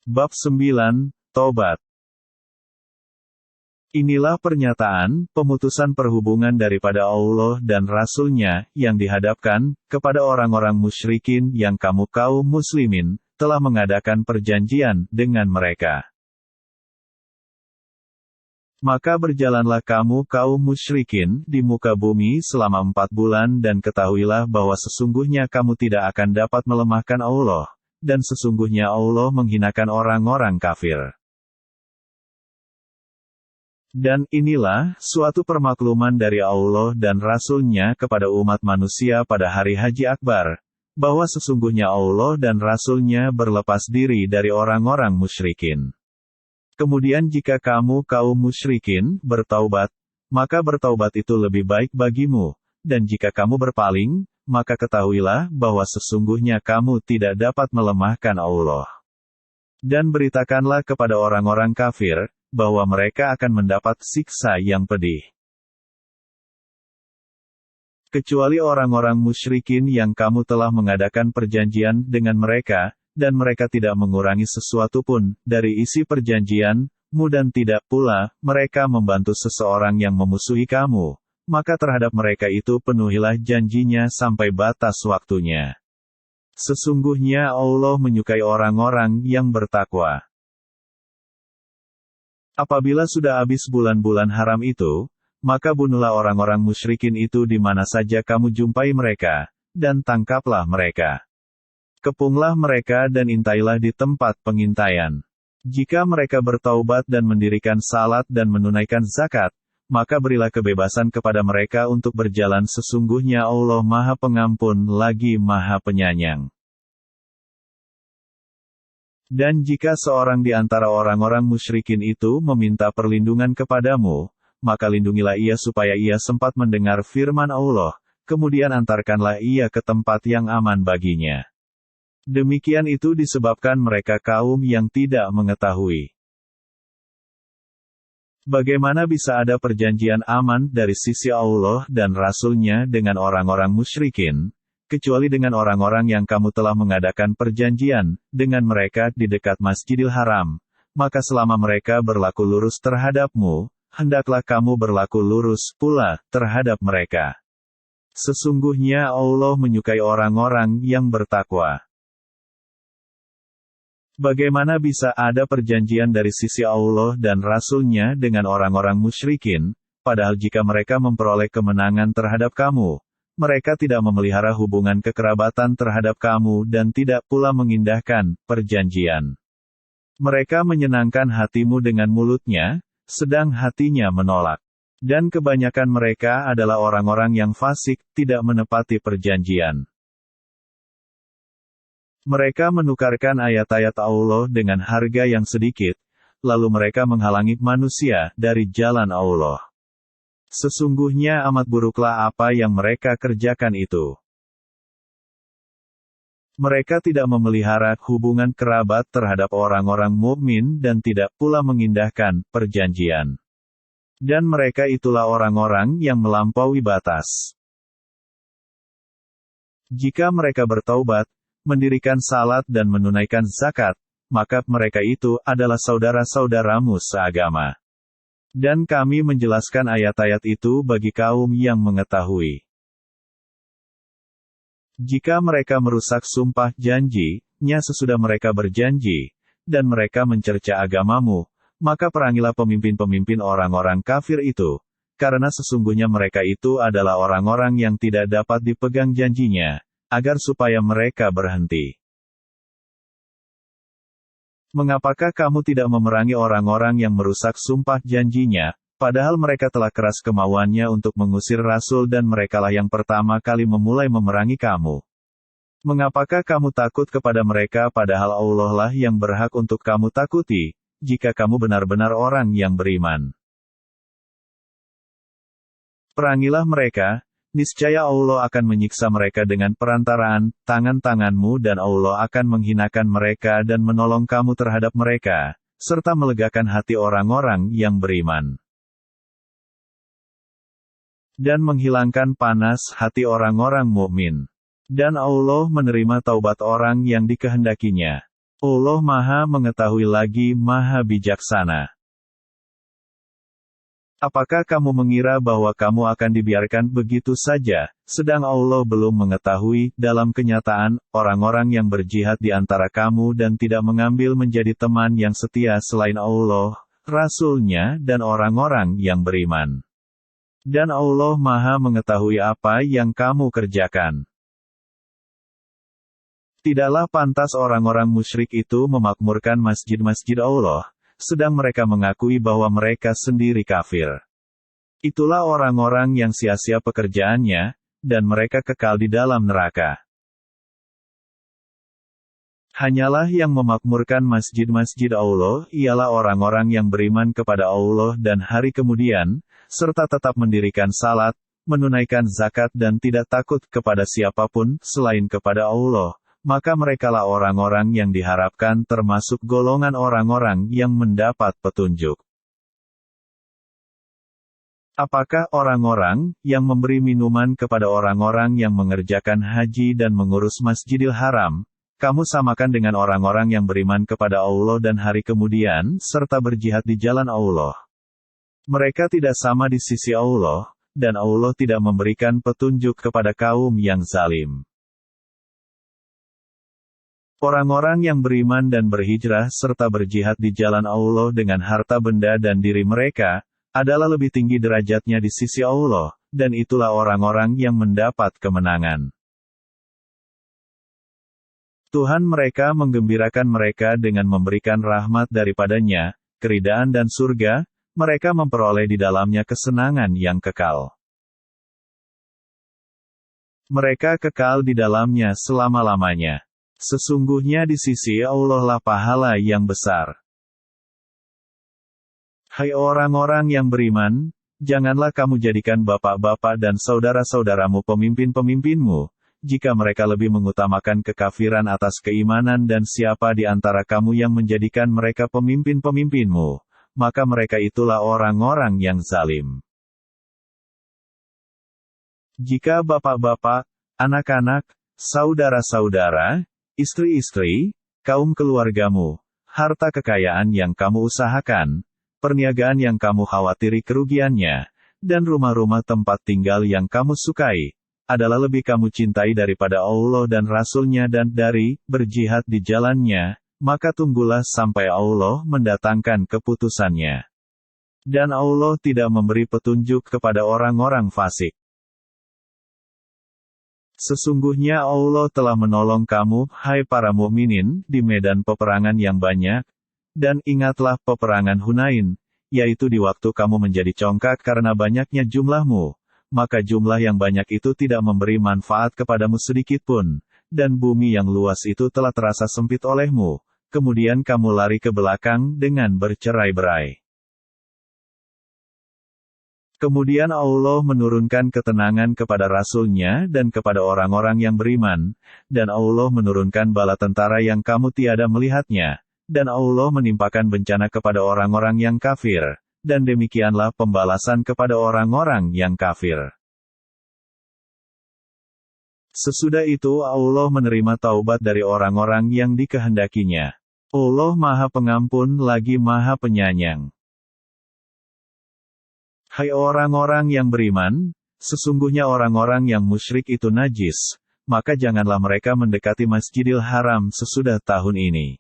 Bab 9, Tobat. Inilah pernyataan, pemutusan perhubungan daripada Allah dan Rasul-Nya, yang dihadapkan, kepada orang-orang musyrikin yang kamu kaum muslimin, telah mengadakan perjanjian, dengan mereka. Maka berjalanlah kamu kaum musyrikin, di muka bumi selama 4 bulan dan ketahuilah bahwa sesungguhnya kamu tidak akan dapat melemahkan Allah, dan sesungguhnya Allah menghinakan orang-orang kafir. Dan inilah, suatu permakluman dari Allah dan Rasul-Nya kepada umat manusia pada hari Haji Akbar, bahwa sesungguhnya Allah dan Rasul-Nya berlepas diri dari orang-orang musyrikin. Kemudian jika kamu kaum musyrikin, bertaubat, maka bertaubat itu lebih baik bagimu, dan jika kamu berpaling, maka ketahuilah bahwa sesungguhnya kamu tidak dapat melemahkan Allah. Dan beritakanlah kepada orang-orang kafir, bahwa mereka akan mendapat siksa yang pedih. Kecuali orang-orang musyrikin yang kamu telah mengadakan perjanjian dengan mereka, dan mereka tidak mengurangi sesuatu pun dari isi perjanjianmu dan tidak pula mereka membantu seseorang yang memusuhi kamu, maka terhadap mereka itu penuhilah janjinya sampai batas waktunya. Sesungguhnya Allah menyukai orang-orang yang bertakwa. Apabila sudah habis bulan-bulan haram itu, maka bunuhlah orang-orang musyrikin itu di mana saja kamu jumpai mereka, dan tangkaplah mereka. Kepunglah mereka dan intailah di tempat pengintaian. Jika mereka bertaubat dan mendirikan salat dan menunaikan zakat, maka berilah kebebasan kepada mereka untuk berjalan, sesungguhnya Allah Maha Pengampun lagi Maha Penyayang. Dan jika seorang di antara orang-orang musyrikin itu meminta perlindungan kepadamu, maka lindungilah ia supaya ia sempat mendengar firman Allah, kemudian antarkanlah ia ke tempat yang aman baginya. Demikian itu disebabkan mereka kaum yang tidak mengetahui. Bagaimana bisa ada perjanjian aman dari sisi Allah dan Rasul-Nya dengan orang-orang musyrikin, kecuali dengan orang-orang yang kamu telah mengadakan perjanjian dengan mereka di dekat Masjidil Haram, maka selama mereka berlaku lurus terhadapmu, hendaklah kamu berlaku lurus pula terhadap mereka. Sesungguhnya Allah menyukai orang-orang yang bertakwa. Bagaimana bisa ada perjanjian dari sisi Allah dan Rasul-Nya dengan orang-orang musyrikin, padahal jika mereka memperoleh kemenangan terhadap kamu, mereka tidak memelihara hubungan kekerabatan terhadap kamu dan tidak pula mengindahkan perjanjian. Mereka menyenangkan hatimu dengan mulutnya, sedang hatinya menolak. Dan kebanyakan mereka adalah orang-orang yang fasik, tidak menepati perjanjian. Mereka menukarkan ayat-ayat Allah dengan harga yang sedikit, lalu mereka menghalangi manusia dari jalan Allah. Sesungguhnya amat buruklah apa yang mereka kerjakan itu. Mereka tidak memelihara hubungan kerabat terhadap orang-orang mukmin dan tidak pula mengindahkan perjanjian. Dan mereka itulah orang-orang yang melampaui batas. Jika mereka bertaubat, mendirikan salat dan menunaikan zakat, maka mereka itu adalah saudara-saudaramu seagama. Dan kami menjelaskan ayat-ayat itu bagi kaum yang mengetahui. Jika mereka merusak sumpah janji-nya sesudah mereka berjanji, dan mereka mencerca agamamu, maka perangilah pemimpin-pemimpin orang-orang kafir itu, karena sesungguhnya mereka itu adalah orang-orang yang tidak dapat dipegang janjinya, agar supaya mereka berhenti. Mengapakah kamu tidak memerangi orang-orang yang merusak sumpah janjinya, padahal mereka telah keras kemauannya untuk mengusir Rasul dan merekalah yang pertama kali memulai memerangi kamu? Mengapakah kamu takut kepada mereka padahal Allah lah yang berhak untuk kamu takuti, jika kamu benar-benar orang yang beriman? Perangilah mereka, niscaya Allah akan menyiksa mereka dengan perantaraan tangan-tanganmu dan Allah akan menghinakan mereka dan menolong kamu terhadap mereka, serta melegakan hati orang-orang yang beriman. Dan menghilangkan panas hati orang-orang mukmin. Dan Allah menerima taubat orang yang dikehendakinya. Allah Maha Mengetahui lagi Maha Bijaksana. Apakah kamu mengira bahwa kamu akan dibiarkan begitu saja, sedang Allah belum mengetahui, dalam kenyataan, orang-orang yang berjihad di antara kamu dan tidak mengambil menjadi teman yang setia selain Allah, Rasul-Nya dan orang-orang yang beriman. Dan Allah Maha Mengetahui apa yang kamu kerjakan. Tidaklah pantas orang-orang musyrik itu memakmurkan masjid-masjid Allah, sedang mereka mengakui bahwa mereka sendiri kafir. Itulah orang-orang yang sia-sia pekerjaannya, dan mereka kekal di dalam neraka. Hanyalah yang memakmurkan masjid-masjid Allah, ialah orang-orang yang beriman kepada Allah dan hari kemudian, serta tetap mendirikan salat, menunaikan zakat dan tidak takut kepada siapapun, selain kepada Allah. Maka merekalah orang-orang yang diharapkan termasuk golongan orang-orang yang mendapat petunjuk. Apakah orang-orang yang memberi minuman kepada orang-orang yang mengerjakan haji dan mengurus Masjidil Haram, kamu samakan dengan orang-orang yang beriman kepada Allah dan hari kemudian, serta berjihad di jalan Allah? Mereka tidak sama di sisi Allah, dan Allah tidak memberikan petunjuk kepada kaum yang zalim. Orang-orang yang beriman dan berhijrah serta berjihad di jalan Allah dengan harta benda dan diri mereka, adalah lebih tinggi derajatnya di sisi Allah, dan itulah orang-orang yang mendapat kemenangan. Tuhan mereka menggembirakan mereka dengan memberikan rahmat daripadanya, keridaan dan surga, mereka memperoleh di dalamnya kesenangan yang kekal. Mereka kekal di dalamnya selama-lamanya. Sesungguhnya di sisi Allah lah pahala yang besar. Hai orang-orang yang beriman, janganlah kamu jadikan bapak-bapak dan saudara-saudaramu pemimpin-pemimpinmu, jika mereka lebih mengutamakan kekafiran atas keimanan dan siapa di antara kamu yang menjadikan mereka pemimpin-pemimpinmu, maka mereka itulah orang-orang yang zalim. Jika bapak-bapak, anak-anak, saudara-saudara, istri-istri, kaum keluargamu, harta kekayaan yang kamu usahakan, perniagaan yang kamu khawatiri kerugiannya, dan rumah-rumah tempat tinggal yang kamu sukai, adalah lebih kamu cintai daripada Allah dan Rasul-Nya dan dari berjihad di jalan-Nya, maka tunggulah sampai Allah mendatangkan keputusannya. Dan Allah tidak memberi petunjuk kepada orang-orang fasik. Sesungguhnya Allah telah menolong kamu, hai para mukminin, di medan peperangan yang banyak, dan ingatlah peperangan Hunain, yaitu di waktu kamu menjadi congkak karena banyaknya jumlahmu, maka jumlah yang banyak itu tidak memberi manfaat kepadamu sedikitpun, dan bumi yang luas itu telah terasa sempit olehmu, kemudian kamu lari ke belakang dengan bercerai-berai. Kemudian Allah menurunkan ketenangan kepada Rasul-Nya dan kepada orang-orang yang beriman, dan Allah menurunkan bala tentara yang kamu tiada melihatnya, dan Allah menimpakan bencana kepada orang-orang yang kafir, dan demikianlah pembalasan kepada orang-orang yang kafir. Sesudah itu Allah menerima taubat dari orang-orang yang dikehendakinya. Allah Maha Pengampun lagi Maha Penyayang. Hai orang-orang yang beriman, sesungguhnya orang-orang yang musyrik itu najis, maka janganlah mereka mendekati Masjidil Haram sesudah tahun ini.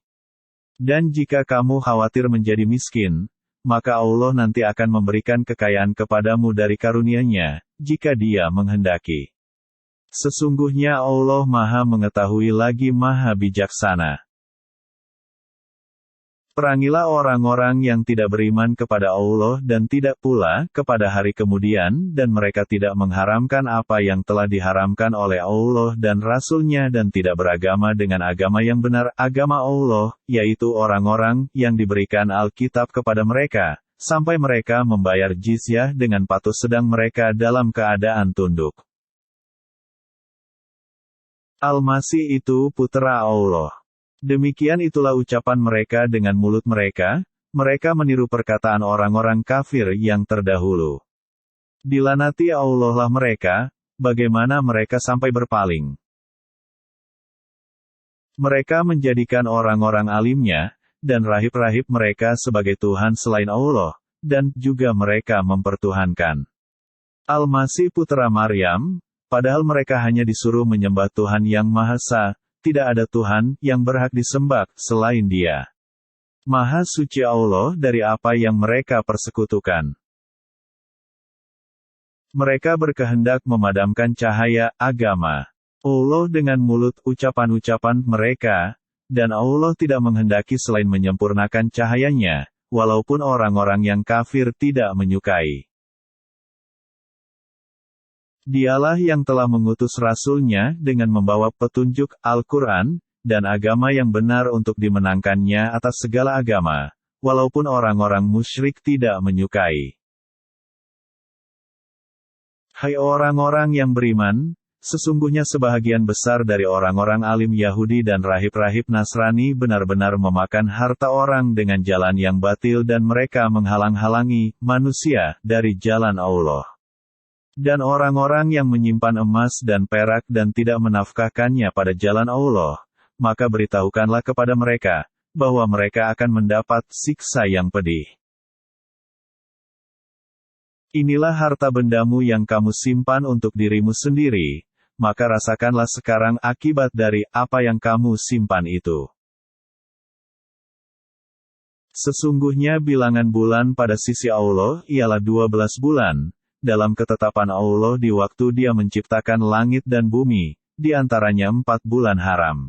Dan jika kamu khawatir menjadi miskin, maka Allah nanti akan memberikan kekayaan kepadamu dari karunia-Nya, jika Dia menghendaki. Sesungguhnya Allah Maha Mengetahui lagi Maha Bijaksana. Perangilah orang-orang yang tidak beriman kepada Allah dan tidak pula kepada hari kemudian, dan mereka tidak mengharamkan apa yang telah diharamkan oleh Allah dan Rasul-Nya dan tidak beragama dengan agama yang benar, agama Allah, yaitu orang-orang yang diberikan Alkitab kepada mereka, sampai mereka membayar jizyah dengan patuh sedang mereka dalam keadaan tunduk. Al-Masih itu putra Allah. Demikian itulah ucapan mereka dengan mulut mereka, mereka meniru perkataan orang-orang kafir yang terdahulu. Dilanati Allah lah mereka, bagaimana mereka sampai berpaling. Mereka menjadikan orang-orang alimnya, dan rahib-rahib mereka sebagai Tuhan selain Allah, dan juga mereka mempertuhankan Al-Masih putra Maryam, padahal mereka hanya disuruh menyembah Tuhan yang Maha Esa, tidak ada Tuhan yang berhak disembah selain Dia. Maha suci Allah dari apa yang mereka persekutukan. Mereka berkehendak memadamkan cahaya agama Allah dengan mulut ucapan-ucapan mereka, dan Allah tidak menghendaki selain menyempurnakan cahayanya, walaupun orang-orang yang kafir tidak menyukai. Dialah yang telah mengutus Rasul-Nya dengan membawa petunjuk Al-Quran, dan agama yang benar untuk dimenangkannya atas segala agama, walaupun orang-orang musyrik tidak menyukai. Hai orang-orang yang beriman, sesungguhnya sebahagian besar dari orang-orang alim Yahudi dan rahib-rahib Nasrani benar-benar memakan harta orang dengan jalan yang batil dan mereka menghalang-halangi manusia dari jalan Allah. Dan orang-orang yang menyimpan emas dan perak dan tidak menafkahkannya pada jalan Allah, maka beritahukanlah kepada mereka, bahwa mereka akan mendapat siksa yang pedih. Inilah harta bendamu yang kamu simpan untuk dirimu sendiri, maka rasakanlah sekarang akibat dari apa yang kamu simpan itu. Sesungguhnya bilangan bulan pada sisi Allah ialah 12 bulan, dalam ketetapan Allah di waktu Dia menciptakan langit dan bumi, di antaranya 4 bulan haram.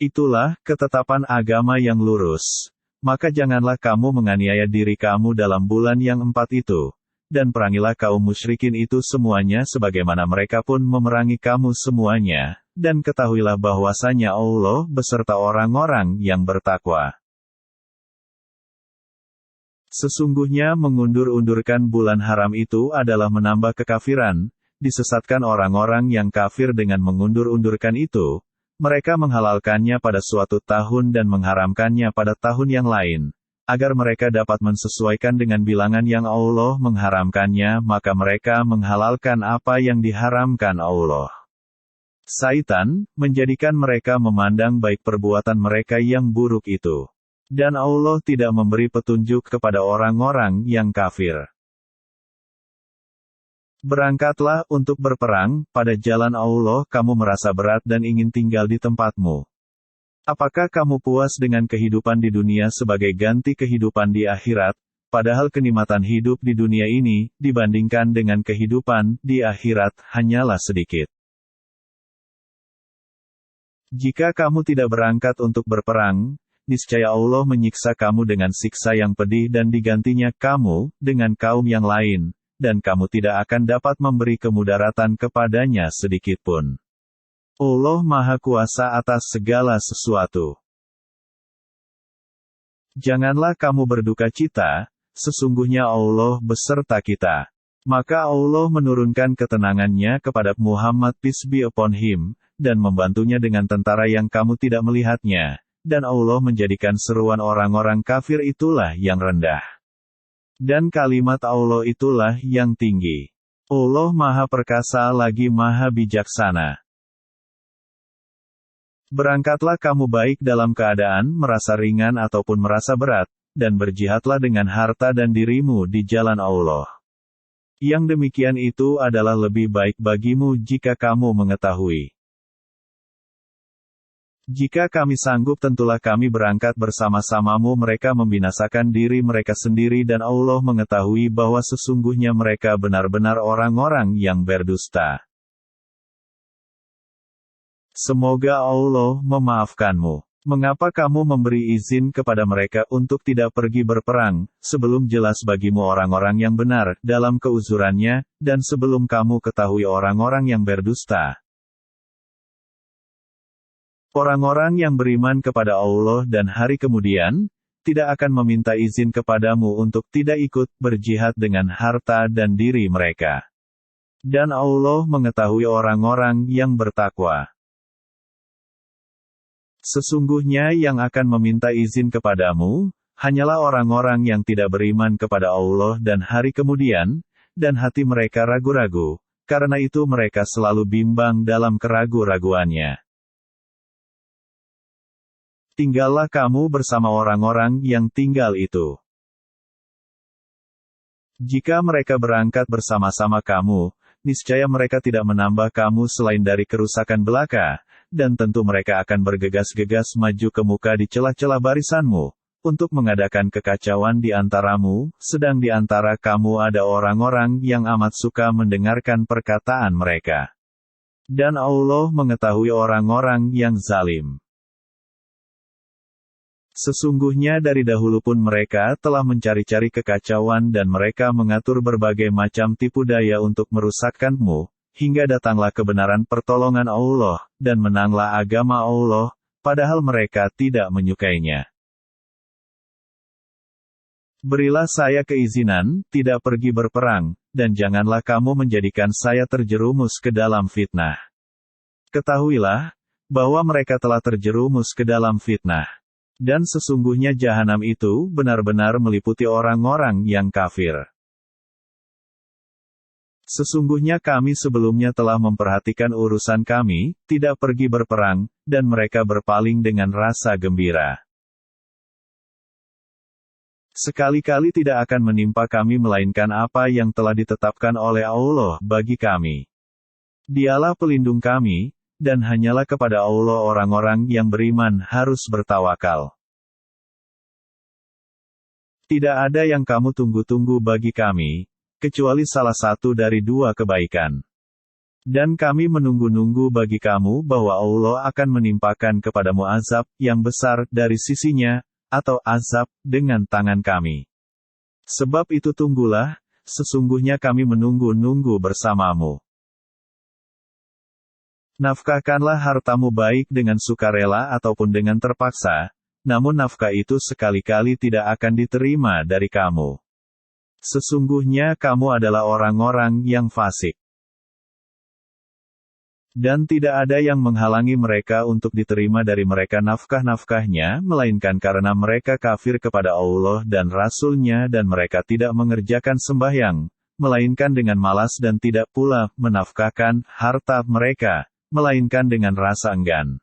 Itulah ketetapan agama yang lurus. Maka janganlah kamu menganiaya diri kamu dalam bulan yang 4 itu. Dan perangilah kaum musyrikin itu semuanya sebagaimana mereka pun memerangi kamu semuanya, dan ketahuilah bahwasanya Allah beserta orang-orang yang bertakwa. Sesungguhnya mengundur-undurkan bulan haram itu adalah menambah kekafiran, disesatkan orang-orang yang kafir dengan mengundur-undurkan itu, mereka menghalalkannya pada suatu tahun dan mengharamkannya pada tahun yang lain. Agar mereka dapat mensesuaikan dengan bilangan yang Allah mengharamkannya, maka mereka menghalalkan apa yang diharamkan Allah. Syaitan menjadikan mereka memandang baik perbuatan mereka yang buruk itu. Dan Allah tidak memberi petunjuk kepada orang-orang yang kafir. Berangkatlah untuk berperang, pada jalan Allah kamu merasa berat dan ingin tinggal di tempatmu. Apakah kamu puas dengan kehidupan di dunia sebagai ganti kehidupan di akhirat, padahal kenikmatan hidup di dunia ini, dibandingkan dengan kehidupan di akhirat, hanyalah sedikit. Jika kamu tidak berangkat untuk berperang, niscaya Allah menyiksa kamu dengan siksa yang pedih dan digantinya kamu dengan kaum yang lain, dan kamu tidak akan dapat memberi kemudaratan kepadanya sedikitpun. Allah Maha Kuasa atas segala sesuatu. Janganlah kamu berduka cita, sesungguhnya Allah beserta kita. Maka Allah menurunkan ketenangannya kepada Muhammad peace be upon him, dan membantunya dengan tentara yang kamu tidak melihatnya, dan Allah menjadikan seruan orang-orang kafir itulah yang rendah. Dan kalimat Allah itulah yang tinggi. Allah Maha Perkasa lagi Maha Bijaksana. Berangkatlah kamu baik dalam keadaan merasa ringan ataupun merasa berat, dan berjihadlah dengan harta dan dirimu di jalan Allah. Yang demikian itu adalah lebih baik bagimu jika kamu mengetahui. Jika kami sanggup tentulah kami berangkat bersama-samamu. Mereka membinasakan diri mereka sendiri dan Allah mengetahui bahwa sesungguhnya mereka benar-benar orang-orang yang berdusta. Semoga Allah memaafkanmu. Mengapa kamu memberi izin kepada mereka untuk tidak pergi berperang, sebelum jelas bagimu orang-orang yang benar dalam keuzurannya, dan sebelum kamu ketahui orang-orang yang berdusta? Orang-orang yang beriman kepada Allah dan hari kemudian, tidak akan meminta izin kepadamu untuk tidak ikut berjihad dengan harta dan diri mereka. Dan Allah mengetahui orang-orang yang bertakwa. Sesungguhnya yang akan meminta izin kepadamu, hanyalah orang-orang yang tidak beriman kepada Allah dan hari kemudian, dan hati mereka ragu-ragu, karena itu mereka selalu bimbang dalam keragu-raguannya. Tinggallah kamu bersama orang-orang yang tinggal itu. Jika mereka berangkat bersama-sama kamu, niscaya mereka tidak menambah kamu selain dari kerusakan belaka, dan tentu mereka akan bergegas-gegas maju ke muka di celah-celah barisanmu, untuk mengadakan kekacauan di antaramu, sedang di antara kamu ada orang-orang yang amat suka mendengarkan perkataan mereka. Dan Allah mengetahui orang-orang yang zalim. Sesungguhnya dari dahulu pun mereka telah mencari-cari kekacauan dan mereka mengatur berbagai macam tipu daya untuk merusakkanmu, hingga datanglah kebenaran pertolongan Allah, dan menanglah agama Allah, padahal mereka tidak menyukainya. Berilah saya keizinan, tidak pergi berperang, dan janganlah kamu menjadikan saya terjerumus ke dalam fitnah. Ketahuilah, bahwa mereka telah terjerumus ke dalam fitnah. Dan sesungguhnya jahanam itu benar-benar meliputi orang-orang yang kafir. Sesungguhnya kami sebelumnya telah memperhatikan urusan kami, tidak pergi berperang, dan mereka berpaling dengan rasa gembira. Sekali-kali tidak akan menimpa kami melainkan apa yang telah ditetapkan oleh Allah bagi kami. Dialah pelindung kami, dan hanyalah kepada Allah orang-orang yang beriman harus bertawakal. Tidak ada yang kamu tunggu-tunggu bagi kami, kecuali salah satu dari dua kebaikan. Dan kami menunggu-nunggu bagi kamu bahwa Allah akan menimpakan kepadamu azab yang besar dari sisinya, atau azab dengan tangan kami. Sebab itu tunggulah, sesungguhnya kami menunggu-nunggu bersamamu. Nafkahkanlah hartamu baik dengan sukarela ataupun dengan terpaksa, namun nafkah itu sekali-kali tidak akan diterima dari kamu. Sesungguhnya kamu adalah orang-orang yang fasik. Dan tidak ada yang menghalangi mereka untuk diterima dari mereka nafkah-nafkahnya, melainkan karena mereka kafir kepada Allah dan Rasul-Nya dan mereka tidak mengerjakan sembahyang, melainkan dengan malas dan tidak pula menafkahkan harta mereka, melainkan dengan rasa enggan.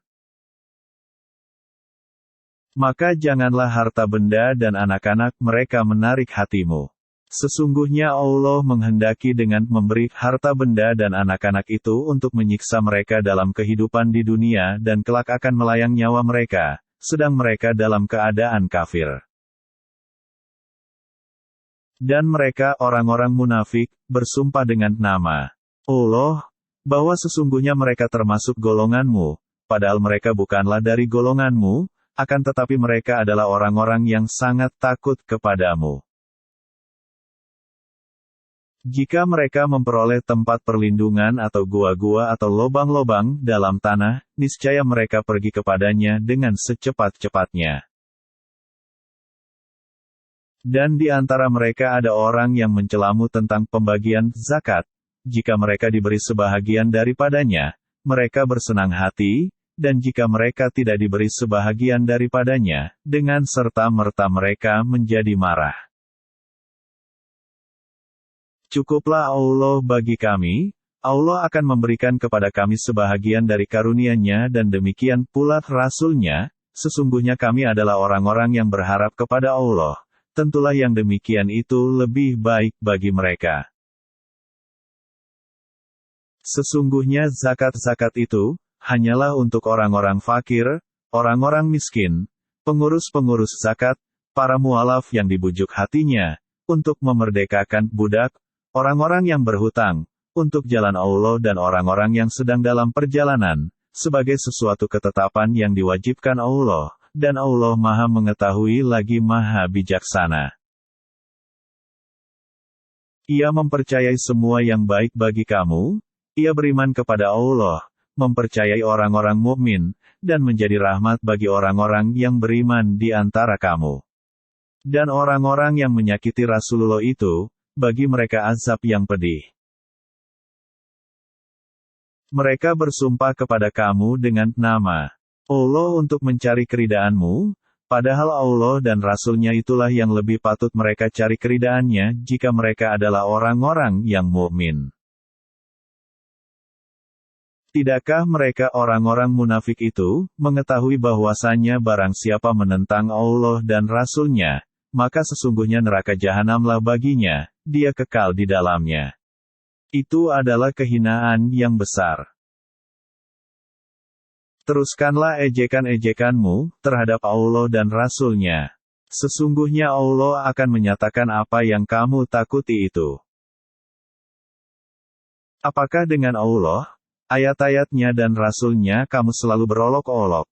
Maka janganlah harta benda dan anak-anak mereka menarik hatimu. Sesungguhnya Allah menghendaki dengan memberi harta benda dan anak-anak itu untuk menyiksa mereka dalam kehidupan di dunia dan kelak akan melayang nyawa mereka, sedang mereka dalam keadaan kafir. Dan mereka orang-orang munafik, bersumpah dengan nama Allah, bahwa sesungguhnya mereka termasuk golonganmu, padahal mereka bukanlah dari golonganmu, akan tetapi mereka adalah orang-orang yang sangat takut kepadamu. Jika mereka memperoleh tempat perlindungan atau gua-gua atau lobang-lobang dalam tanah, niscaya mereka pergi kepadanya dengan secepat-cepatnya. Dan di antara mereka ada orang yang mencelamu tentang pembagian zakat. Jika mereka diberi sebahagian daripadanya, mereka bersenang hati, dan jika mereka tidak diberi sebahagian daripadanya, dengan serta-merta mereka menjadi marah. Cukuplah Allah bagi kami, Allah akan memberikan kepada kami sebahagian dari karunia-Nya dan demikian pula Rasul-Nya, sesungguhnya kami adalah orang-orang yang berharap kepada Allah, tentulah yang demikian itu lebih baik bagi mereka. Sesungguhnya zakat-zakat itu, hanyalah untuk orang-orang fakir, orang-orang miskin, pengurus-pengurus zakat, para mualaf yang dibujuk hatinya, untuk memerdekakan budak, orang-orang yang berhutang, untuk jalan Allah dan orang-orang yang sedang dalam perjalanan, sebagai sesuatu ketetapan yang diwajibkan Allah, dan Allah Maha Mengetahui lagi Maha Bijaksana. Ia mempercayai semua yang baik bagi kamu, ia beriman kepada Allah, mempercayai orang-orang mukmin, dan menjadi rahmat bagi orang-orang yang beriman di antara kamu. Dan orang-orang yang menyakiti Rasulullah itu, bagi mereka azab yang pedih. Mereka bersumpah kepada kamu dengan nama Allah untuk mencari keridaan-Mu, padahal Allah dan Rasul-Nya itulah yang lebih patut mereka cari keridaan-Nya jika mereka adalah orang-orang yang mukmin. Tidakkah mereka orang-orang munafik itu, mengetahui bahwasanya barang siapa menentang Allah dan Rasul-Nya, maka sesungguhnya neraka jahanamlah baginya, dia kekal di dalamnya. Itu adalah kehinaan yang besar. Teruskanlah ejekan-ejekanmu, terhadap Allah dan Rasul-Nya. Sesungguhnya Allah akan menyatakan apa yang kamu takuti itu. Apakah dengan Allah, ayat-ayatnya dan Rasul-Nya kamu selalu berolok-olok?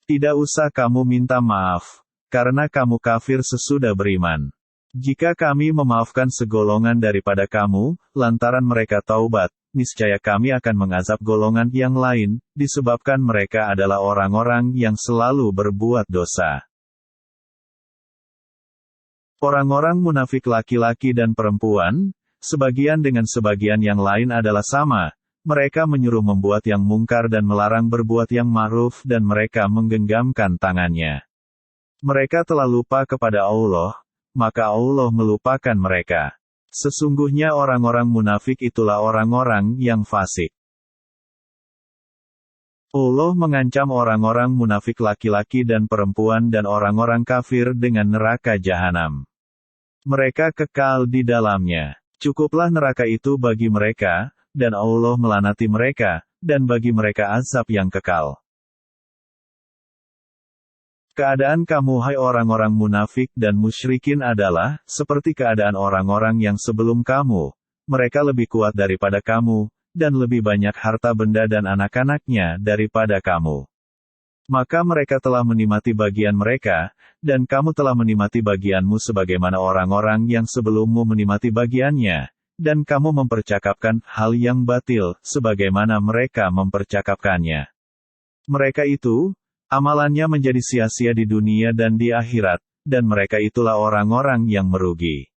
Tidak usah kamu minta maaf, karena kamu kafir sesudah beriman. Jika kami memaafkan segolongan daripada kamu, lantaran mereka taubat, niscaya kami akan mengazab golongan yang lain, disebabkan mereka adalah orang-orang yang selalu berbuat dosa. Orang-orang munafik laki-laki dan perempuan, sebagian dengan sebagian yang lain adalah sama. Mereka menyuruh membuat yang mungkar dan melarang berbuat yang ma'ruf dan mereka menggenggamkan tangannya. Mereka telah lupa kepada Allah, maka Allah melupakan mereka. Sesungguhnya orang-orang munafik itulah orang-orang yang fasik. Allah mengancam orang-orang munafik laki-laki dan perempuan dan orang-orang kafir dengan neraka jahanam. Mereka kekal di dalamnya. Cukuplah neraka itu bagi mereka, dan Allah melaknati mereka, dan bagi mereka azab yang kekal. Keadaan kamu hai orang-orang munafik dan musyrikin adalah, seperti keadaan orang-orang yang sebelum kamu. Mereka lebih kuat daripada kamu, dan lebih banyak harta benda dan anak-anaknya daripada kamu. Maka mereka telah menikmati bagian mereka, dan kamu telah menikmati bagianmu sebagaimana orang-orang yang sebelummu menikmati bagiannya. Dan kamu mempercakapkan hal yang batil, sebagaimana mereka mempercakapkannya. Mereka itu, amalannya menjadi sia-sia di dunia dan di akhirat, dan mereka itulah orang-orang yang merugi.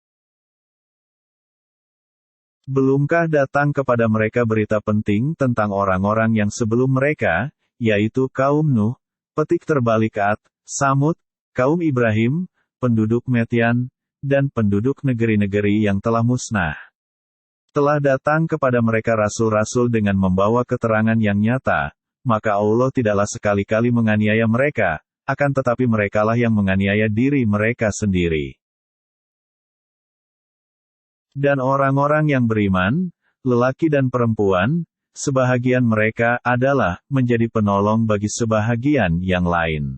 Belumkah datang kepada mereka berita penting tentang orang-orang yang sebelum mereka, yaitu kaum Nuh, petik terbalik Ad, Samud, kaum Ibrahim, penduduk Medyan, dan penduduk negeri-negeri yang telah musnah. Telah datang kepada mereka rasul-rasul dengan membawa keterangan yang nyata, maka Allah tidaklah sekali-kali menganiaya mereka, akan tetapi merekalah yang menganiaya diri mereka sendiri. Dan orang-orang yang beriman, lelaki dan perempuan, sebahagian mereka adalah menjadi penolong bagi sebahagian yang lain.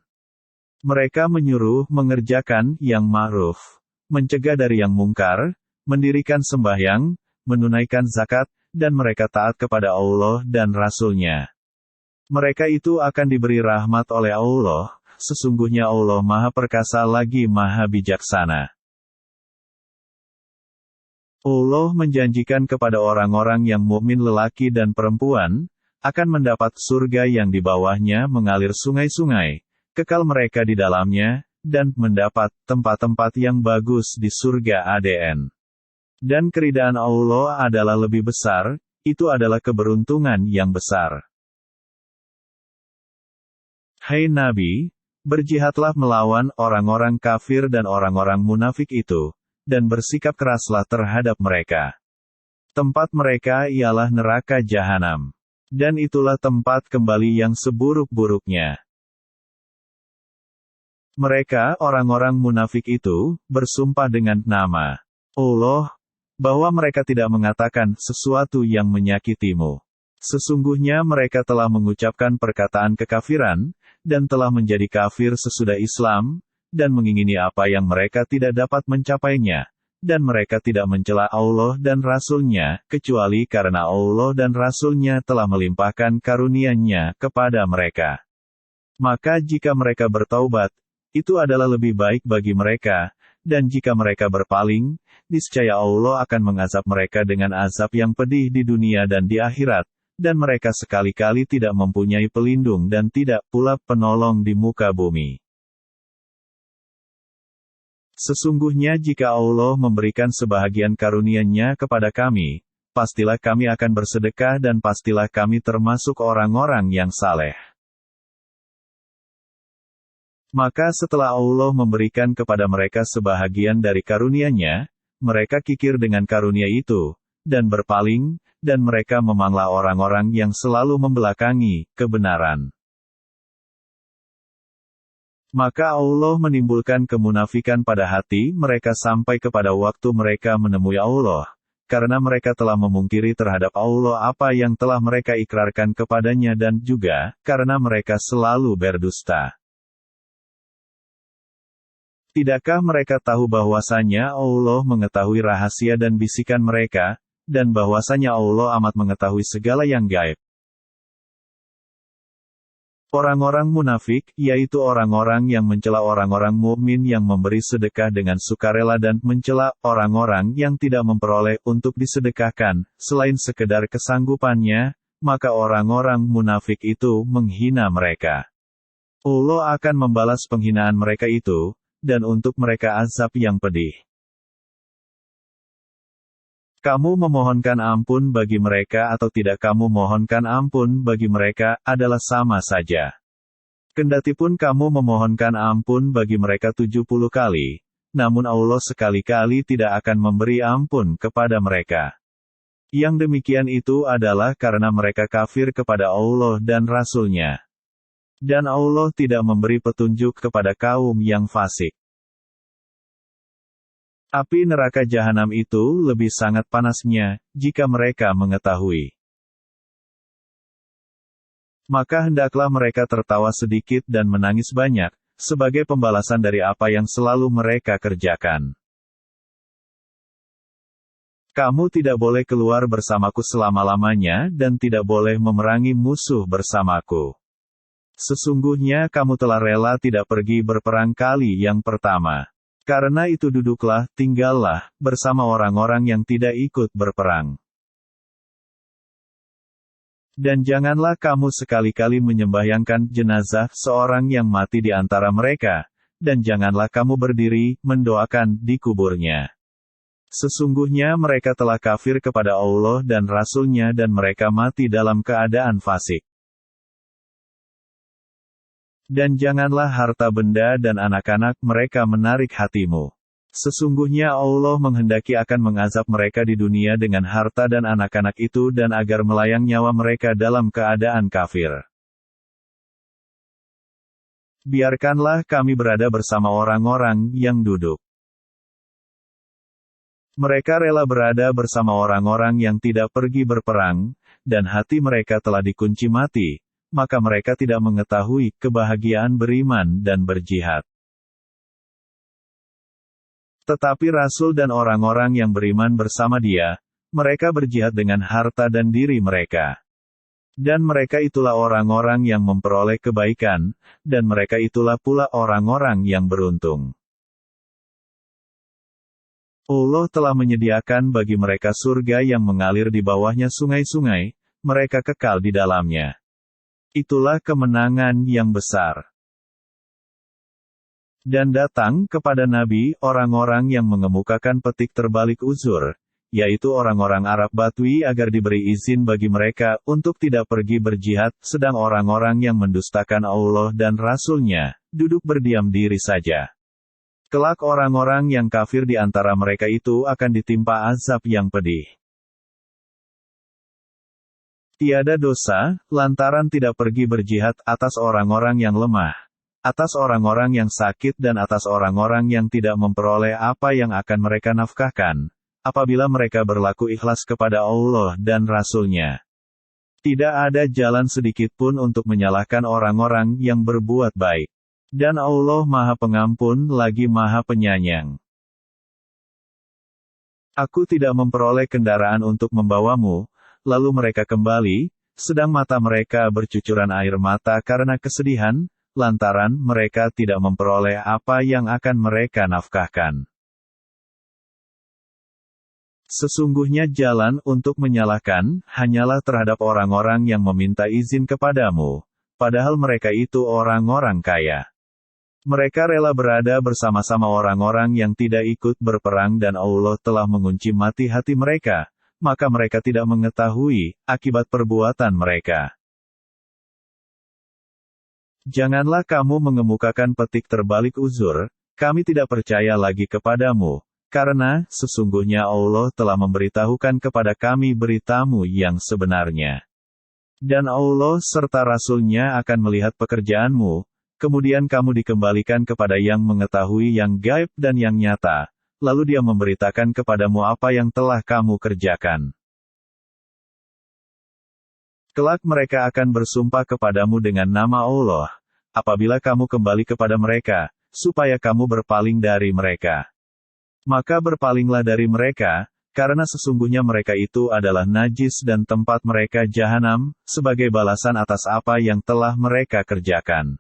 Mereka menyuruh mengerjakan yang ma'ruf, mencegah dari yang mungkar, mendirikan sembahyang, menunaikan zakat, dan mereka taat kepada Allah dan Rasul-Nya. Mereka itu akan diberi rahmat oleh Allah, sesungguhnya Allah Maha Perkasa lagi Maha Bijaksana. Allah menjanjikan kepada orang-orang yang mukmin lelaki dan perempuan, akan mendapat surga yang di bawahnya mengalir sungai-sungai, kekal mereka di dalamnya, dan mendapat tempat-tempat yang bagus di surga ADN. Dan keridaan Allah adalah lebih besar, itu adalah keberuntungan yang besar. Hai Nabi, berjihadlah melawan orang-orang kafir dan orang-orang munafik itu, dan bersikap keraslah terhadap mereka. Tempat mereka ialah neraka jahanam. Dan itulah tempat kembali yang seburuk-buruknya. Mereka, orang-orang munafik itu, bersumpah dengan nama Allah, bahwa mereka tidak mengatakan sesuatu yang menyakitimu. Sesungguhnya mereka telah mengucapkan perkataan kekafiran, dan telah menjadi kafir sesudah Islam, dan mengingini apa yang mereka tidak dapat mencapainya, dan mereka tidak mencela Allah dan Rasul-Nya, kecuali karena Allah dan Rasul-Nya telah melimpahkan karunia-Nya kepada mereka. Maka jika mereka bertaubat, itu adalah lebih baik bagi mereka, dan jika mereka berpaling, niscaya Allah akan mengazab mereka dengan azab yang pedih di dunia dan di akhirat, dan mereka sekali-kali tidak mempunyai pelindung dan tidak pula penolong di muka bumi. Sesungguhnya jika Allah memberikan sebahagian karunia-Nya kepada kami, pastilah kami akan bersedekah dan pastilah kami termasuk orang-orang yang saleh. Maka setelah Allah memberikan kepada mereka sebahagian dari karunia-Nya, mereka kikir dengan karunia itu, dan berpaling, dan mereka memanglah orang-orang yang selalu membelakangi kebenaran. Maka Allah menimbulkan kemunafikan pada hati mereka sampai kepada waktu mereka menemui Allah, karena mereka telah memungkiri terhadap Allah apa yang telah mereka ikrarkan kepadanya dan juga, karena mereka selalu berdusta. Tidakkah mereka tahu bahwasanya Allah mengetahui rahasia dan bisikan mereka, dan bahwasanya Allah amat mengetahui segala yang gaib? Orang-orang munafik, yaitu orang-orang yang mencela orang-orang mukmin yang memberi sedekah dengan sukarela dan mencela orang-orang yang tidak memperoleh untuk disedekahkan, selain sekedar kesanggupannya, maka orang-orang munafik itu menghina mereka. Allah akan membalas penghinaan mereka itu, dan untuk mereka azab yang pedih. Kamu memohonkan ampun bagi mereka atau tidak kamu mohonkan ampun bagi mereka, adalah sama saja. Kendatipun kamu memohonkan ampun bagi mereka 70 kali, namun Allah sekali-kali tidak akan memberi ampun kepada mereka. Yang demikian itu adalah karena mereka kafir kepada Allah dan Rasul-Nya. Dan Allah tidak memberi petunjuk kepada kaum yang fasik. Api neraka jahanam itu lebih sangat panasnya, jika mereka mengetahui. Maka hendaklah mereka tertawa sedikit dan menangis banyak, sebagai pembalasan dari apa yang selalu mereka kerjakan. Kamu tidak boleh keluar bersamaku selama-lamanya dan tidak boleh memerangi musuh bersamaku. Sesungguhnya kamu telah rela tidak pergi berperang kali yang pertama. Karena itu duduklah, tinggallah, bersama orang-orang yang tidak ikut berperang. Dan janganlah kamu sekali-kali menyembahyangkan jenazah seorang yang mati di antara mereka, dan janganlah kamu berdiri, mendoakan di kuburnya. Sesungguhnya mereka telah kafir kepada Allah dan Rasul-Nya dan mereka mati dalam keadaan fasik. Dan janganlah harta benda dan anak-anak mereka menarik hatimu. Sesungguhnya Allah menghendaki akan mengazab mereka di dunia dengan harta dan anak-anak itu dan agar melayang nyawa mereka dalam keadaan kafir. Biarkanlah kami berada bersama orang-orang yang duduk. Mereka rela berada bersama orang-orang yang tidak pergi berperang, dan hati mereka telah dikunci mati. Maka mereka tidak mengetahui kebahagiaan beriman dan berjihad. Tetapi Rasul dan orang-orang yang beriman bersama dia, mereka berjihad dengan harta dan diri mereka. Dan mereka itulah orang-orang yang memperoleh kebaikan, dan mereka itulah pula orang-orang yang beruntung. Allah telah menyediakan bagi mereka surga yang mengalir di bawahnya sungai-sungai, mereka kekal di dalamnya. Itulah kemenangan yang besar. Dan datang kepada Nabi orang-orang yang mengemukakan petik terbalik uzur, yaitu orang-orang Arab Badui agar diberi izin bagi mereka untuk tidak pergi berjihad, sedang orang-orang yang mendustakan Allah dan Rasul-Nya, duduk berdiam diri saja. Kelak orang-orang yang kafir di antara mereka itu akan ditimpa azab yang pedih. Tiada dosa, lantaran tidak pergi berjihad atas orang-orang yang lemah, atas orang-orang yang sakit dan atas orang-orang yang tidak memperoleh apa yang akan mereka nafkahkan, apabila mereka berlaku ikhlas kepada Allah dan Rasul-Nya. Tidak ada jalan sedikit pun untuk menyalahkan orang-orang yang berbuat baik. Dan Allah Maha Pengampun lagi Maha Penyayang. Aku tidak memperoleh kendaraan untuk membawamu, lalu mereka kembali, sedang mata mereka bercucuran air mata karena kesedihan, lantaran mereka tidak memperoleh apa yang akan mereka nafkahkan. Sesungguhnya jalan untuk menyalahkan, hanyalah terhadap orang-orang yang meminta izin kepadamu, padahal mereka itu orang-orang kaya. Mereka rela berada bersama-sama orang-orang yang tidak ikut berperang dan Allah telah mengunci mati hati mereka. Maka mereka tidak mengetahui akibat perbuatan mereka. Janganlah kamu mengemukakan petik terbalik uzur, kami tidak percaya lagi kepadamu, Karena, sesungguhnya Allah telah memberitahukan kepada kami beritamu yang sebenarnya. Dan Allah serta Rasul-Nya akan melihat pekerjaanmu, kemudian kamu dikembalikan kepada yang mengetahui yang gaib dan yang nyata, lalu Dia memberitakan kepadamu apa yang telah kamu kerjakan. Kelak mereka akan bersumpah kepadamu dengan nama Allah, apabila kamu kembali kepada mereka, supaya kamu berpaling dari mereka. Maka berpalinglah dari mereka, karena sesungguhnya mereka itu adalah najis dan tempat mereka jahanam, sebagai balasan atas apa yang telah mereka kerjakan.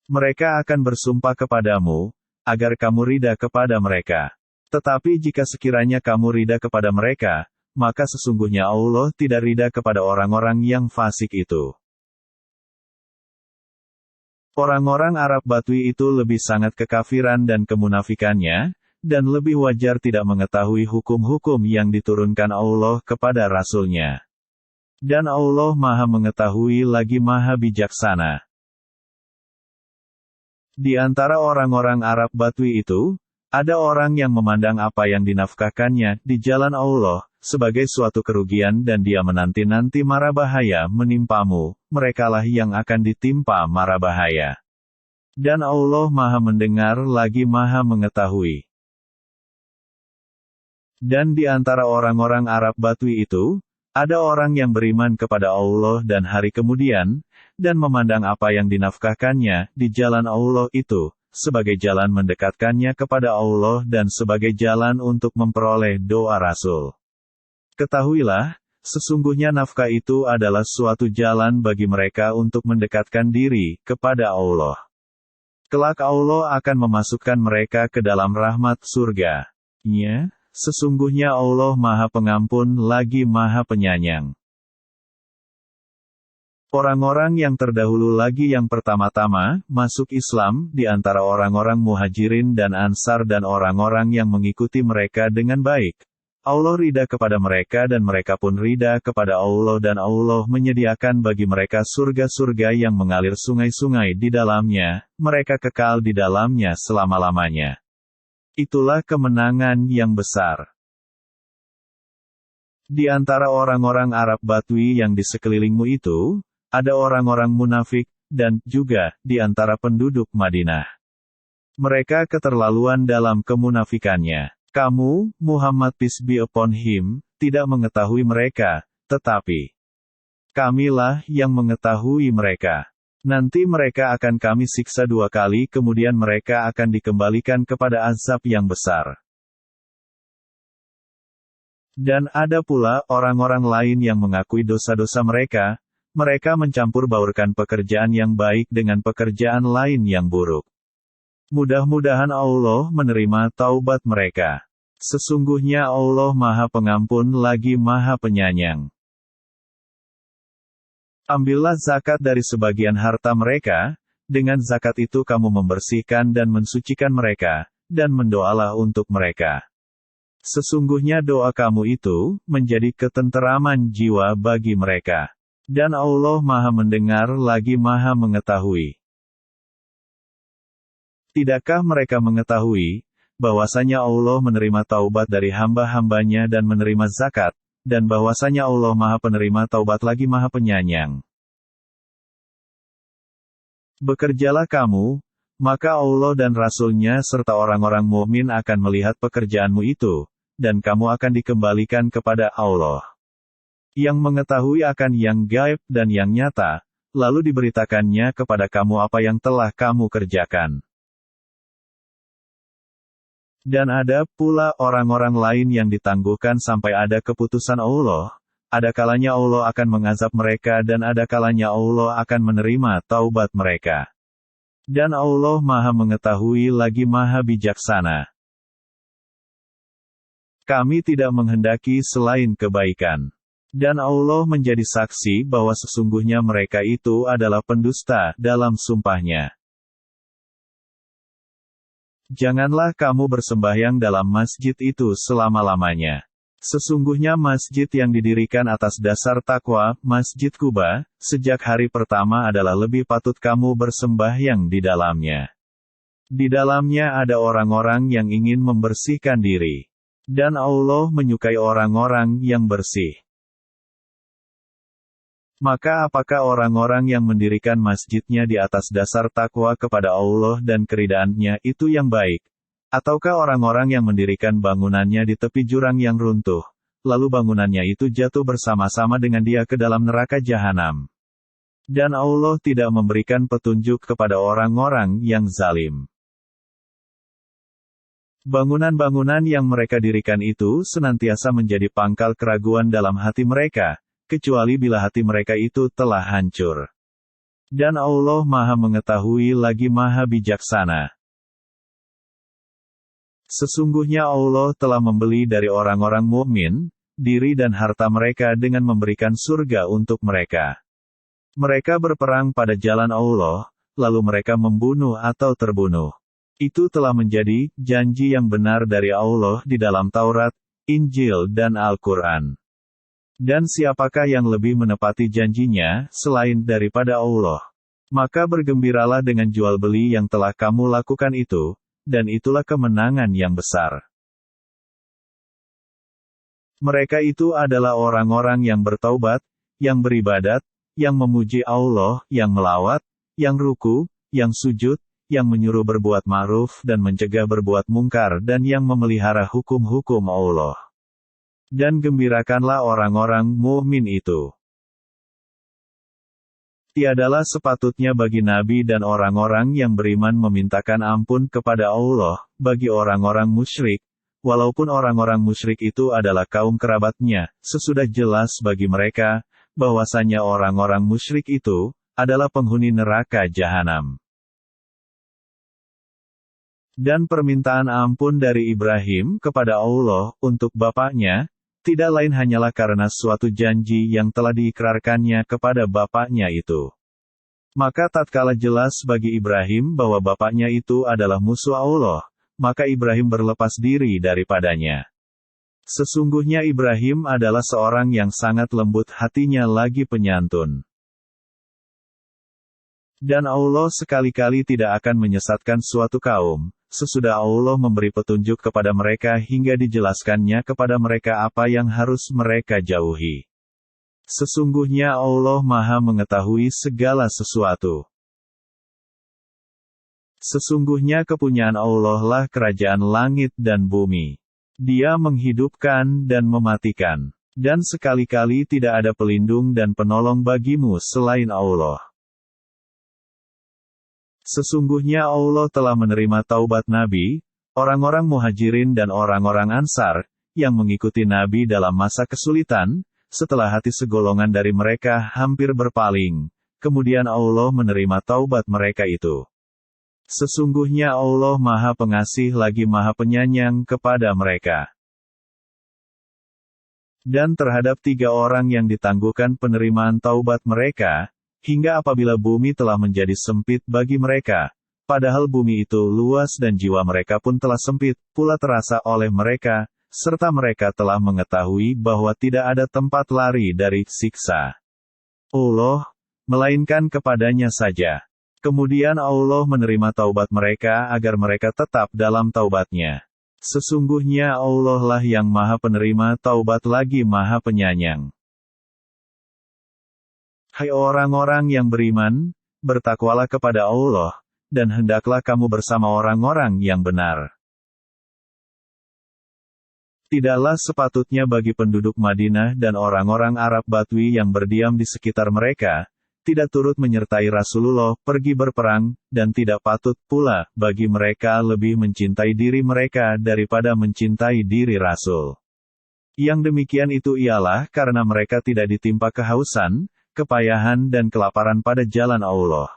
Mereka akan bersumpah kepadamu, agar kamu ridha kepada mereka. Tetapi jika sekiranya kamu ridha kepada mereka, maka sesungguhnya Allah tidak ridha kepada orang-orang yang fasik itu. Orang-orang Arab Badui itu lebih sangat kekafiran dan kemunafikannya, dan lebih wajar tidak mengetahui hukum-hukum yang diturunkan Allah kepada Rasul-Nya. Dan Allah Maha Mengetahui lagi Maha Bijaksana. Di antara orang-orang Arab Badui itu, ada orang yang memandang apa yang dinafkahkannya di jalan Allah sebagai suatu kerugian dan dia menanti-nanti mara bahaya menimpamu, merekalah yang akan ditimpa mara bahaya. Dan Allah Maha Mendengar lagi Maha Mengetahui. Dan di antara orang-orang Arab Badui itu, ada orang yang beriman kepada Allah dan hari kemudian, dan memandang apa yang dinafkahkannya di jalan Allah itu, sebagai jalan mendekatkannya kepada Allah dan sebagai jalan untuk memperoleh doa Rasul. Ketahuilah, sesungguhnya nafkah itu adalah suatu jalan bagi mereka untuk mendekatkan diri kepada Allah. Kelak Allah akan memasukkan mereka ke dalam rahmat surga-Nya, sesungguhnya Allah Maha Pengampun lagi Maha Penyayang. Orang-orang yang terdahulu lagi yang pertama-tama masuk Islam di antara orang-orang Muhajirin dan Ansar dan orang-orang yang mengikuti mereka dengan baik. Allah ridha kepada mereka dan mereka pun ridha kepada Allah dan Allah menyediakan bagi mereka surga-surga yang mengalir sungai-sungai di dalamnya, mereka kekal di dalamnya selama-lamanya. Itulah kemenangan yang besar. Di antara orang-orang Arab Badui yang di sekelilingmu itu, ada orang-orang munafik, dan juga di antara penduduk Madinah. Mereka keterlaluan dalam kemunafikannya. Kamu, Muhammad peace be upon him, tidak mengetahui mereka, tetapi Kamilah yang mengetahui mereka. Nanti mereka akan kami siksa 2 kali kemudian mereka akan dikembalikan kepada azab yang besar. Dan ada pula orang-orang lain yang mengakui dosa-dosa mereka, mereka mencampur baurkan pekerjaan yang baik dengan pekerjaan lain yang buruk. Mudah-mudahan Allah menerima taubat mereka. Sesungguhnya Allah Maha Pengampun lagi Maha Penyayang. Ambillah zakat dari sebagian harta mereka, dengan zakat itu kamu membersihkan dan mensucikan mereka, dan mendoalah untuk mereka. Sesungguhnya doa kamu itu, menjadi ketenteraman jiwa bagi mereka. Dan Allah Maha Mendengar lagi Maha Mengetahui. Tidakkah mereka mengetahui, bahwasanya Allah menerima taubat dari hamba-hambanya dan menerima zakat, dan bahwasanya Allah Maha Penerima taubat lagi Maha Penyayang. Bekerjalah kamu, maka Allah dan Rasul-Nya serta orang-orang mukmin akan melihat pekerjaanmu itu, dan kamu akan dikembalikan kepada Allah. Yang mengetahui akan yang gaib dan yang nyata, lalu diberitakannya kepada kamu apa yang telah kamu kerjakan. Dan ada pula orang-orang lain yang ditangguhkan sampai ada keputusan Allah, ada kalanya Allah akan mengazab mereka dan ada kalanya Allah akan menerima taubat mereka. Dan Allah Maha Mengetahui lagi Maha Bijaksana. Kami tidak menghendaki selain kebaikan. Dan Allah menjadi saksi bahwa sesungguhnya mereka itu adalah pendusta dalam sumpahnya. Janganlah kamu bersembahyang dalam masjid itu selama-lamanya. Sesungguhnya masjid yang didirikan atas dasar takwa, Masjid Kuba, sejak hari pertama adalah lebih patut kamu bersembahyang di dalamnya. Di dalamnya ada orang-orang yang ingin membersihkan diri. Dan Allah menyukai orang-orang yang bersih. Maka apakah orang-orang yang mendirikan masjidnya di atas dasar takwa kepada Allah dan keridaannya itu yang baik? Ataukah orang-orang yang mendirikan bangunannya di tepi jurang yang runtuh, lalu bangunannya itu jatuh bersama-sama dengan dia ke dalam neraka jahanam? Dan Allah tidak memberikan petunjuk kepada orang-orang yang zalim. Bangunan-bangunan yang mereka dirikan itu senantiasa menjadi pangkal keraguan dalam hati mereka, kecuali bila hati mereka itu telah hancur. Dan Allah Maha Mengetahui lagi Maha Bijaksana. Sesungguhnya Allah telah membeli dari orang-orang mukmin diri dan harta mereka dengan memberikan surga untuk mereka. Mereka berperang pada jalan Allah, lalu mereka membunuh atau terbunuh. Itu telah menjadi janji yang benar dari Allah di dalam Taurat, Injil dan Al-Quran. Dan siapakah yang lebih menepati janjinya, selain daripada Allah? Maka bergembiralah dengan jual beli yang telah kamu lakukan itu, dan itulah kemenangan yang besar. Mereka itu adalah orang-orang yang bertaubat, yang beribadat, yang memuji Allah, yang melawat, yang ruku, yang sujud, yang menyuruh berbuat ma'ruf dan mencegah berbuat mungkar dan yang memelihara hukum-hukum Allah. Dan gembirakanlah orang-orang mukmin itu. Tiadalah sepatutnya bagi nabi dan orang-orang yang beriman memintakan ampun kepada Allah, bagi orang-orang musyrik, walaupun orang-orang musyrik itu adalah kaum kerabatnya, sesudah jelas bagi mereka, bahwasanya orang-orang musyrik itu adalah penghuni neraka jahanam. Dan permintaan ampun dari Ibrahim kepada Allah untuk bapaknya, tidak lain hanyalah karena suatu janji yang telah diikrarkannya kepada bapaknya itu. Maka tatkala jelas bagi Ibrahim bahwa bapaknya itu adalah musuh Allah, maka Ibrahim berlepas diri daripadanya. Sesungguhnya Ibrahim adalah seorang yang sangat lembut hatinya lagi penyantun. Dan Allah sekali-kali tidak akan menyesatkan suatu kaum, sesudah Allah memberi petunjuk kepada mereka hingga dijelaskannya kepada mereka apa yang harus mereka jauhi. Sesungguhnya Allah Maha Mengetahui segala sesuatu. Sesungguhnya kepunyaan Allah lah kerajaan langit dan bumi. Dia menghidupkan dan mematikan. Dan sekali-kali tidak ada pelindung dan penolong bagimu selain Allah. Sesungguhnya Allah telah menerima taubat Nabi, orang-orang Muhajirin dan orang-orang Ansar, yang mengikuti Nabi dalam masa kesulitan, setelah hati segolongan dari mereka hampir berpaling, kemudian Allah menerima taubat mereka itu. Sesungguhnya Allah Maha Pengasih lagi Maha Penyayang kepada mereka. Dan terhadap 3 orang yang ditangguhkan penerimaan taubat mereka, hingga apabila bumi telah menjadi sempit bagi mereka, padahal bumi itu luas dan jiwa mereka pun telah sempit, pula terasa oleh mereka, serta mereka telah mengetahui bahwa tidak ada tempat lari dari siksa Allah, melainkan kepadanya saja. Kemudian Allah menerima taubat mereka agar mereka tetap dalam taubatnya. Sesungguhnya Allah lah yang Maha Penerima taubat lagi Maha Penyayang. Hai orang-orang yang beriman, bertakwalah kepada Allah, dan hendaklah kamu bersama orang-orang yang benar. Tidaklah sepatutnya bagi penduduk Madinah dan orang-orang Arab Badui yang berdiam di sekitar mereka, tidak turut menyertai Rasulullah pergi berperang, dan tidak patut pula bagi mereka lebih mencintai diri mereka daripada mencintai diri Rasul. Yang demikian itu ialah karena mereka tidak ditimpa kehausan, kepayahan dan kelaparan pada jalan Allah.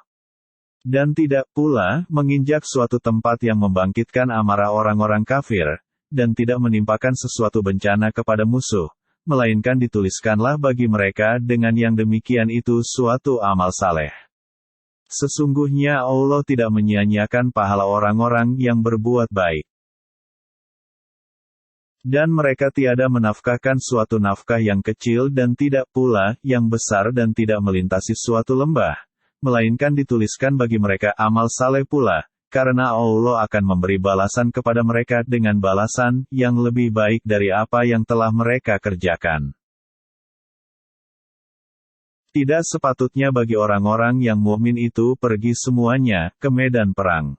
Dan tidak pula menginjak suatu tempat yang membangkitkan amarah orang-orang kafir, dan tidak menimpakan sesuatu bencana kepada musuh, melainkan dituliskanlah bagi mereka dengan yang demikian itu suatu amal saleh. Sesungguhnya Allah tidak menyia-nyiakan pahala orang-orang yang berbuat baik. Dan mereka tiada menafkahkan suatu nafkah yang kecil dan tidak pula yang besar dan tidak melintasi suatu lembah, melainkan dituliskan bagi mereka amal saleh pula, karena Allah akan memberi balasan kepada mereka dengan balasan yang lebih baik dari apa yang telah mereka kerjakan. Tidak sepatutnya bagi orang-orang yang mukmin itu pergi semuanya ke medan perang.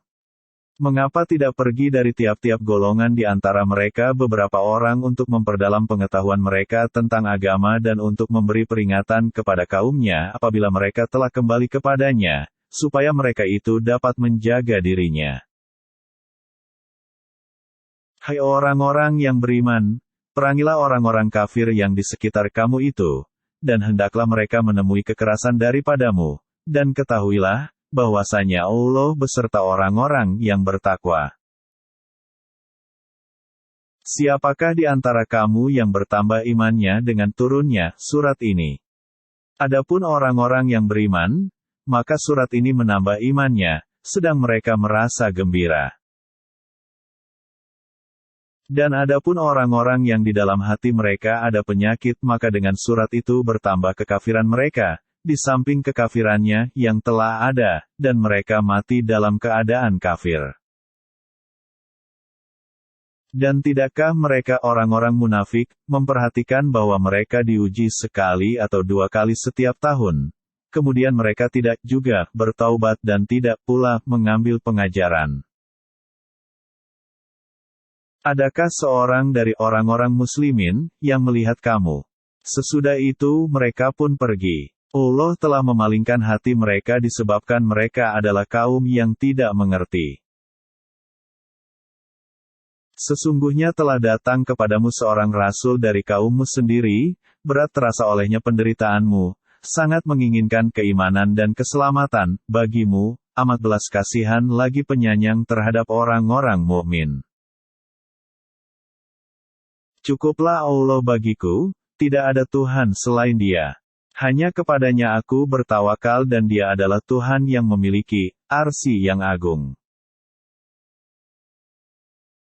Mengapa tidak pergi dari tiap-tiap golongan di antara mereka beberapa orang untuk memperdalam pengetahuan mereka tentang agama dan untuk memberi peringatan kepada kaumnya apabila mereka telah kembali kepadanya, supaya mereka itu dapat menjaga dirinya. Hai orang-orang yang beriman, perangilah orang-orang kafir yang di sekitar kamu itu, dan hendaklah mereka menemui kekerasan daripadamu, dan ketahuilah, bahwasanya Allah beserta orang-orang yang bertakwa. Siapakah di antara kamu yang bertambah imannya dengan turunnya surat ini? Adapun orang-orang yang beriman, maka surat ini menambah imannya, sedang mereka merasa gembira. Dan adapun orang-orang yang di dalam hati mereka ada penyakit, maka dengan surat itu bertambah kekafiran mereka, di samping kekafirannya yang telah ada, dan mereka mati dalam keadaan kafir. Dan tidakkah mereka orang-orang munafik, memperhatikan bahwa mereka diuji sekali atau 2 kali setiap tahun, kemudian mereka tidak juga bertaubat dan tidak pula mengambil pengajaran? Adakah seorang dari orang-orang muslimin, yang melihat kamu? Sesudah itu mereka pun pergi. Allah telah memalingkan hati mereka disebabkan mereka adalah kaum yang tidak mengerti. Sesungguhnya telah datang kepadamu seorang rasul dari kaummu sendiri, berat terasa olehnya penderitaanmu, sangat menginginkan keimanan dan keselamatan bagimu, amat belas kasihan lagi penyayang terhadap orang-orang mukmin. Cukuplah Allah bagiku, tidak ada Tuhan selain Dia. Hanya kepadanya aku bertawakal dan Dia adalah Tuhan yang memiliki arsy yang agung.